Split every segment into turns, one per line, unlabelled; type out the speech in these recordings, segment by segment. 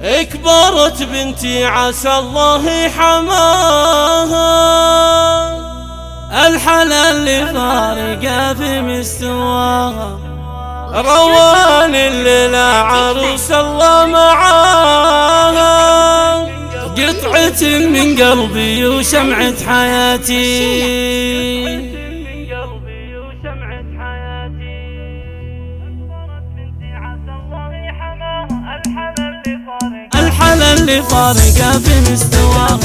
اكبرت بنتي عسى الله حماها، الحلا اللي فارقة في مستواها، روان الليلة عروس الله معاها، قطعة من قلبي وشمعة حياتي. الحلا اللي فارقة في مستواها،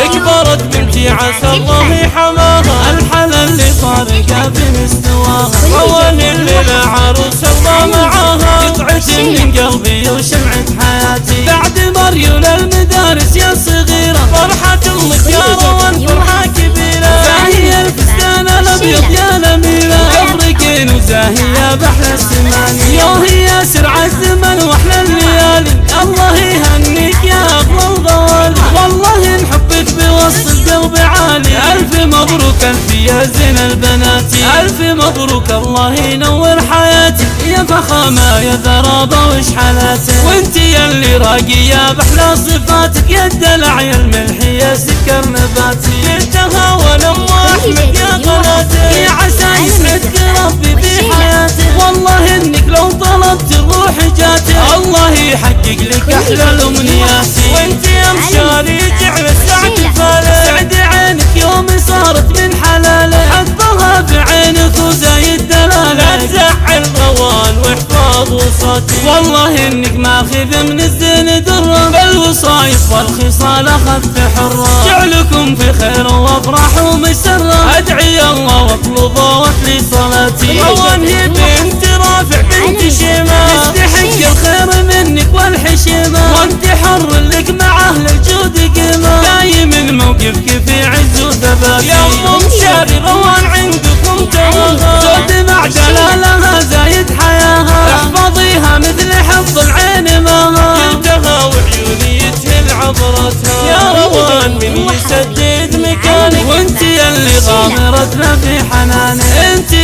اكبرت بنتي عسى الله حماها، الحلا اللي فارقة في مستواها، روان الليلة عروس الله معاها، قطعة من قلبي وشمعة حياتي. بعد مريول المدارس يا صغيرة، فرحة امك يا روان فرحة كبيرة، زاهية الفستان الابيض يا نميلة، افريقين وزاهية بحر السماني، يوهي يا سرع الزمن واحلى الليالي، الله يهنيك يا اغلى الغوالي، والله نحبك بوسط القلب عالي، الف مبروك الف يا زين البنات، الف مبروك الله ينور حياتي، يا فخامة يا ذرابة وش حالاتك، وانت يلي راقية بحلى صفاتك، يا الدلع يا الملح يا سكر نباتي، يتهاون ام احمد يا قناتي، يا عسى يسعدك ربي في حياتك، والله انك لو طلبت الروح جاتك، الله يحقق لك احلى الامنيات، وانت يا مشاري جعل السعد فالك، سعد عينك يوم صارت من حلالك، حطها بعينك وزايد دلالك، لا تزعل روان واحفاظ وصاتي، والله انك ماخذ من الزين درة، بالوصايف والخصال اخذت حرة، جعلكم في خير وافراح ومسرة، ادعي الله واطلبه واتلي صلاتي، روان هي بنت رافع بنت شيمة، تستحق الخير منك والحشيمة، وانت حر لك مع اهل الجود قيمة، دايم موقفك في عز وثبات، يا ام مشاري روان عندكم تواها، زود مع جلالها زايد حياها، احفظيها مثل حفظ العين ماها، قلتها وعيوني يتهل عبرتها، يا روان من يسدد مكانك، وانت يلي غامرتنا في حنانك، انت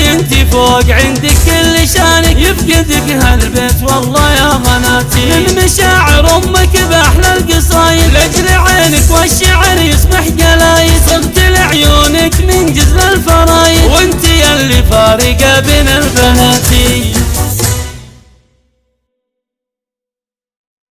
فوق عندك كل شانك، يفقدك هالبيت والله يا غناتي، من مشاعر امك باحلى القصايد، لاجل عينك والشعر يسمح قلايد، صرت لعيونك من جزل الفرايد، وانت يلي فارقة